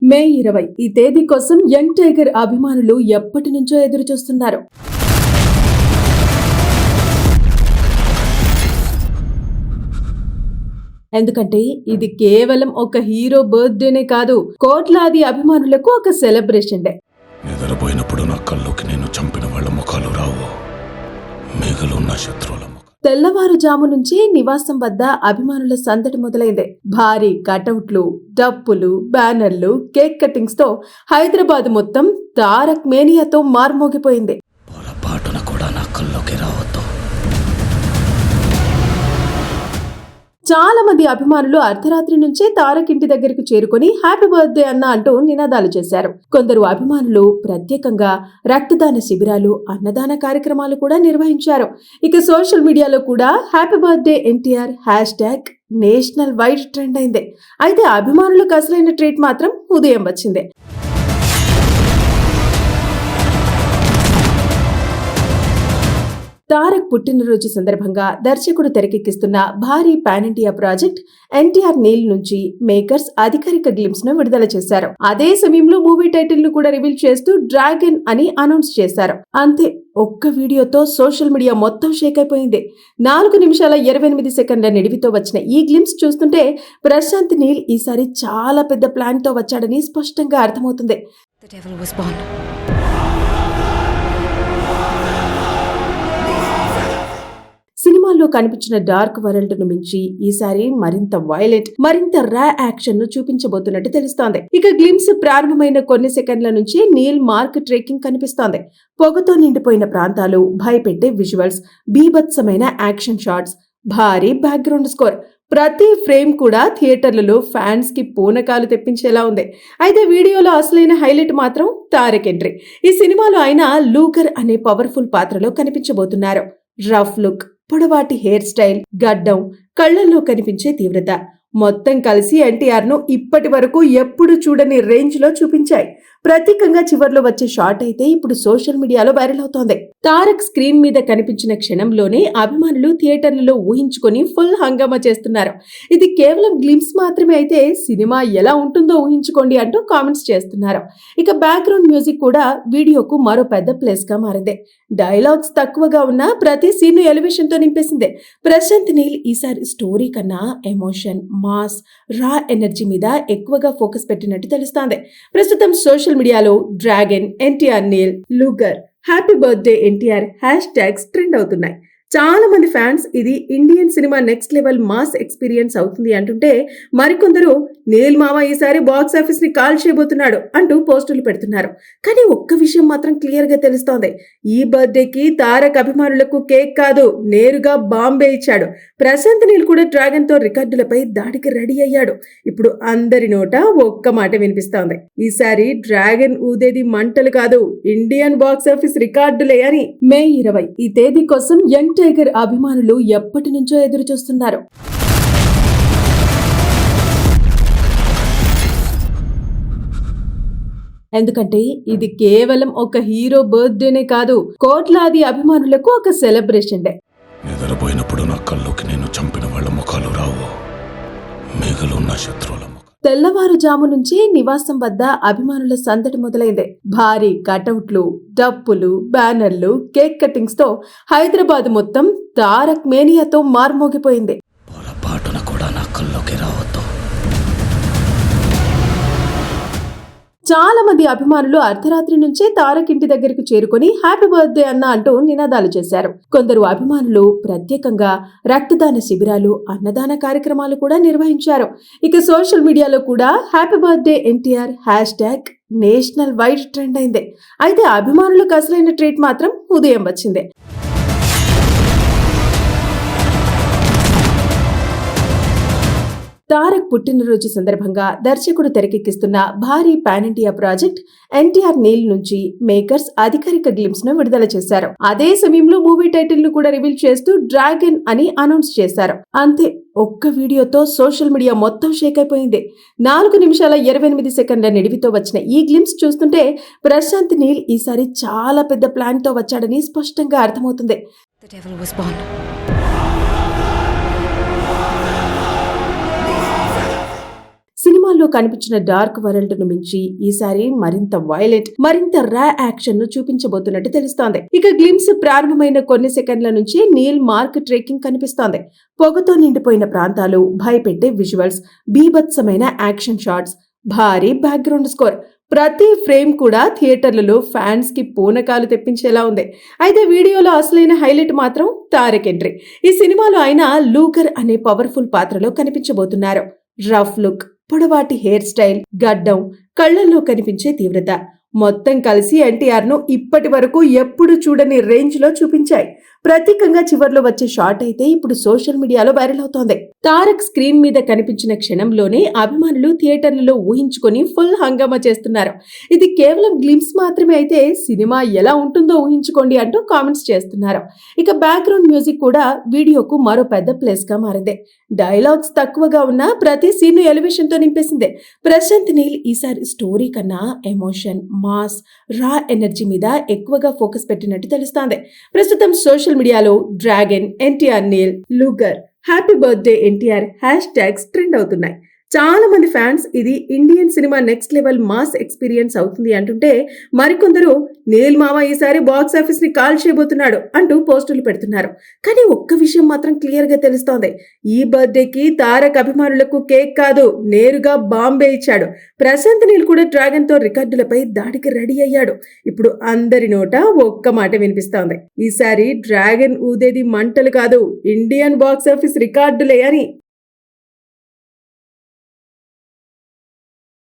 మే 20 ఈ తేదీ కోసం యంగ్ టైగర్ అభిమానులు ఎప్పటి నుంచో ఎదురు చూస్తున్నారు. ఎందుకంటే ఇది కేవలం ఒక హీరో బర్త్డేనే కాదు, కోట్లాది అభిమానులకు ఒక సెలబ్రేషన్ డే. నిద్రపోయినప్పుడు నా కళ్ళలోకి నేను చంపిన వాళ్ళ ముఖాలు రావు, మిగిలిన శత్రువుల ముఖం. తెల్లవారుజాము నుంచి నివాసం వద్ద అభిమానుల సందడి మొదలైంది. భారీ కటౌట్లు, డప్పులు, బ్యానర్లు, కేక్ కటింగ్స్ తో హైదరాబాద్ మొత్తం తారక్ మేనియాతో మార్మోగిపోయింది. పొరపాటున కూడా నా కళ్ళలోకి రావద్దు. చాలా మంది అభిమానులు అర్ధరాత్రి నుంచే తారక్ ఇంటి దగ్గరకు చేరుకుని హ్యాపీ బర్త్డే అన్న అంటూ నినాదాలు చేశారు. కొందరు అభిమానులు ప్రత్యేకంగా రక్తదాన శిబిరాలు, అన్నదాన కార్యక్రమాలు కూడా నిర్వహించారు. ఇక సోషల్ మీడియాలో కూడా happy birthday NTR hash national wide trend అయింది. అయితే అభిమానులకు అసలైన ట్రీట్ మాత్రం ఉదయం వచ్చింది. తారక్ పుట్టినరోజు సందర్భంగా దర్శకుడు తెరకెక్కిస్తున్న భారీ pan India project NTR Neel నుంచి మేకర్స్ అధికారిక గ్లింప్స్ ను విడుదల చేశారు. అదే సమయంలో మూవీ టైటిల్ ను కూడా రివీల్ చేస్తూ డ్రాగన్ అని అనౌన్స్ చేశారు. అంతే, ఒక్క వీడియోతో సోషల్ మీడియా మొత్తం షేక్ అయిపోయింది. 4 నిమిషాల 28 సెకండ్ల నిడివితో వచ్చిన ఈ గ్లింప్స్ చూస్తుంటే ప్రశాంత్ నీల్ ఈసారి చాలా పెద్ద ప్లాన్ తో వచ్చాడని స్పష్టంగా అర్థమవుతుంది. సినిమాల్లో కనిపించిన డార్క్ వరల్డ్ ను మించి ఈసారి మరింత వైలెంట్, మరింత రా యాక్షన్ ను చూపించబోతున్నట్టు తెలుస్తోంది. ఇక గ్లిమ్స్ ప్రారంభమైన కొన్ని సెకండ్ల నుంచి నీల్ మార్క్ ట్రేకింగ్ కనిపిస్తోంది. పొగతో నిండిపోయిన ప్రాంతాలు, భయపెట్టే విజువల్స్, బీభత్సమైన యాక్షన్ షాట్స్, భారీ బ్యాక్గ్రౌండ్ స్కోర్, ప్రతి ఫ్రేమ్ కూడా థియేటర్లలో ఫ్యాన్స్ కి పూనకాలు తెప్పించేలా ఉంది. అయితే వీడియోలో అసలైన హైలైట్ మాత్రం తారక్ ఎంట్రీ. ఈ సినిమాలో ఆయన లూగర్ అనే పవర్ఫుల్ పాత్రలో కనిపించబోతున్నారు. రఫ్ లుక్, పొడవాటి హెయిర్ స్టైల్, గడ్డం, కళ్లల్లో కనిపించే తీవ్రత మొత్తం కలిసి ఎన్టీఆర్ ను ఇప్పటి వరకు ఎప్పుడు చూడని రేంజ్ లో చూపించాయి. ప్రత్యేకంగా చివర్లో వచ్చే షాట్ అయితే ఇప్పుడు సోషల్ మీడియాలో వైరల్ అవుతోంది. తారక్ స్క్రీన్ మీద కనిపించిన క్షణంలోనే అభిమానులు థియేటర్లలో ఊహించుకొని ఫుల్ హంగామా చేస్తున్నారు. ఇది కేవలం గ్లింప్స్ మాత్రమే అయితే సినిమా ఎలా ఉంటుందో ఊహించుకోండి అంటూ కామెంట్స్ చేస్తున్నారు. ఇక బ్యాక్గ్రౌండ్ మ్యూజిక్ కూడా వీడియోకు మరో పెద్ద ప్లేస్ గా మారింది. డైలాగ్స్ తక్కువగా ఉన్న ప్రతి సీన్ ఎలివేషన్ తో నింపేసింది. ప్రశాంత్ నీల్ ఈసారి స్టోరీ కన్నా ఎమోషన్, మాస్, రా ఎనర్జీ మీద ఎక్కువగా ఫోకస్ పెట్టినట్టు తెలుస్తోంది. ప్రస్తుతం సోషల్ మీడియాలో డ్రాగన్, ఎన్టీఆర్ నీల్, లూగర్, happy birthday NTR hash trend అవుతున్నాయి. చాలా మంది ఫ్యాన్స్ ఇది Indian cinema next level mass experience అవుతుంది అంటుంటే, మరికొందరు నీల్ మామ ఈసారి బాక్స్ ఆఫీస్ ని కాల్ చేయబోతున్నాడు అంటూ పోస్టులు పెడుతున్నారు. కానీ ఒక్క విషయం మాత్రం క్లియర్ గా తెలుస్తోంది. ఈ బర్త్డేకి తారక్ అభిమానులకు కేక్ కాదు, నేరుగా బాంబే ఇచ్చాడు. ప్రశాంత్ నీల్ కూడా డ్రాగన్ తో రికార్డులపై దాడికి రెడీ అయ్యాడు. ఇప్పుడు అందరి నోట ఒక్క మాట వినిపిస్తోంది, ఈసారి డ్రాగన్ ఊదేది మంటలు కాదు, ఇండియన్ బాక్స్ ఆఫీస్ రికార్డులే అని. మే 20 ఈ తేదీ కోసం యంగ్ టైగర్ అభిమానులు ఎప్పటి నుంచో ఎదురు చూస్తున్నారు. ఎందుకంటే ఇది కేవలం ఒక హీరో బర్త్డేనే కాదు, కోట్లాది అభిమానులకు ఒక సెలబ్రేషన్ డే. నిద్రపోయినప్పుడు నా కళ్ళలోకి నేను చంపిన వాళ్ళ ముఖాలు రావు, మిగిలిన శత్రువుల ముఖం. తెల్లవారుజాము నుంచి నివాసం వద్ద అభిమానుల సందడి మొదలైంది. భారీ కటౌట్లు, డప్పులు, బ్యానర్లు, కేక్ కటింగ్స్ తో హైదరాబాద్ మొత్తం తారక్ మేనియాతో మార్మోగిపోయింది. పొరపాటున కూడా నా కళ్ళలోకి రావద్దు. చాలా మంది అభిమానులు అర్ధరాత్రి నుంచే తారక్ ఇంటి దగ్గరకు చేరుకుని హ్యాపీ బర్త్డే అన్న అంటూ నినాదాలు చేశారు. కొందరు అభిమానులు ప్రత్యేకంగా రక్తదాన శిబిరాలు, అన్నదాన కార్యక్రమాలు కూడా నిర్వహించారు. ఇక సోషల్ మీడియాలో కూడా happy birthday NTR hash national wide trend అయింది. అయితే అభిమానులకు అసలైన ట్రీట్ మాత్రం ఉదయం వచ్చింది. తారక్ పుట్టినరోజు సందర్భంగా దర్శకుడు తెరకెక్కిస్తున్న భారీ pan India project NTR Neel నుంచి మేకర్స్ అధికారిక గ్లింప్స్ ను విడుదల చేశారు. అదే సమయంలో మూవీ టైటిల్ ను కూడా రివీల్ చేస్తూ డ్రాగన్ అని అనౌన్స్ చేశారు. అంతే, ఒక్క వీడియోతో సోషల్ మీడియా మొత్తం షేక్ అయిపోయింది. 4 నిమిషాల 28 సెకండ్ల నిడివితో వచ్చిన ఈ గ్లింప్స్ చూస్తుంటే ప్రశాంత్ నీల్ ఈసారి చాలా పెద్ద ప్లాన్ తో వచ్చాడని స్పష్టంగా అర్థమవుతుంది. సినిమాల్లో కనిపించిన డార్క్ వరల్డ్ ను మించి ఈసారి మరింత వైలెంట్, మరింత రా యాక్షన్ ను చూపించబోతున్నట్టు తెలుస్తోంది. ఇక గ్లిమ్స్ ప్రారంభమైన కొన్ని సెకండ్ల నుంచి నీల్ మార్క్ ట్రేకింగ్ కనిపిస్తోంది. పొగతో నిండిపోయిన ప్రాంతాలు, భయపెట్టే విజువల్స్, బీభత్సమైన యాక్షన్ షాట్స్, భారీ బ్యాక్గ్రౌండ్ స్కోర్, ప్రతి ఫ్రేమ్ కూడా థియేటర్లలో ఫ్యాన్స్ కి పూనకాలు తెప్పించేలా ఉంది. అయితే వీడియోలో అసలైన హైలైట్ మాత్రం తారక్ ఎంట్రీ. ఈ సినిమాలో ఆయన లూగర్ అనే పవర్ఫుల్ పాత్రలో కనిపించబోతున్నారు. రఫ్ లుక్, పొడవాటి హెయిర్ స్టైల్, గడ్డం, కళ్లల్లో కనిపించే తీవ్రత మొత్తం కలిసి ఎన్టీఆర్ ను ఇప్పటి వరకు ఎప్పుడు చూడని రేంజ్ లో చూపించాయి. ప్రత్యేకంగా చివర్లో వచ్చే షాట్ అయితే ఇప్పుడు సోషల్ మీడియాలో వైరల్ అవుతోంది. తారక్ స్క్రీన్ మీద కనిపించిన క్షణంలోనే అభిమానులు థియేటర్లలో ఊహించుకొని ఫుల్ హంగామా చేస్తున్నారు. ఇది కేవలం గ్లిమ్స్ మాత్రమే అయితే సినిమా ఎలా ఉంటుందో ఊహించుకోండి అంటూ కామెంట్స్ చేస్తున్నారు. ఇక బ్యాక్గ్రౌండ్ మ్యూజిక్ కూడా వీడియోకు మరో పెద్ద ప్లస్ గా మారింది. డైలాగ్స్ తక్కువగా ఉన్న ప్రతి సీన్ ఎలివేషన్ తో నింపేసింది. ప్రశాంత్ నీల్ ఈసారి స్టోరీ కన్నా ఎమోషన్, మాస్, రా ఎనర్జీ మీద ఎక్కువగా ఫోకస్ పెట్టినట్టు తెలుస్తోంది. ప్రస్తుతం సోషల్ మీడియాలో డ్రాగన్, ఎన్టీఆర్ నీల్, లూగర్, happy birthday NTR hash trend అవుతున్నాయి. చాలా మంది ఫ్యాన్స్ ఇది Indian cinema next level mass experience అవుతుంది అంటుంటే, మరికొందరు నీల్ మామ ఈసారి బాక్స్ ఆఫీస్ ని కాల్ చేయబోతున్నాడు అంటూ పోస్టులు పెడుతున్నారు. కానీ ఒక్క విషయం మాత్రం క్లియర్ గా తెలుస్తోంది. ఈ బర్త్డేకి తారక్ అభిమానులకు కేక్ కాదు, నేరుగా బాంబే ఇచ్చాడు. ప్రశాంత్ నీల్ కూడా డ్రాగన్ తో రికార్డులపై దాడికి రెడీ అయ్యాడు. ఇప్పుడు అందరి నోట ఒక్క మాట వినిపిస్తోంది, ఈసారి డ్రాగన్ ఊదేది మంటలు కాదు, ఇండియన్ బాక్స్ ఆఫీస్ రికార్డులే అని.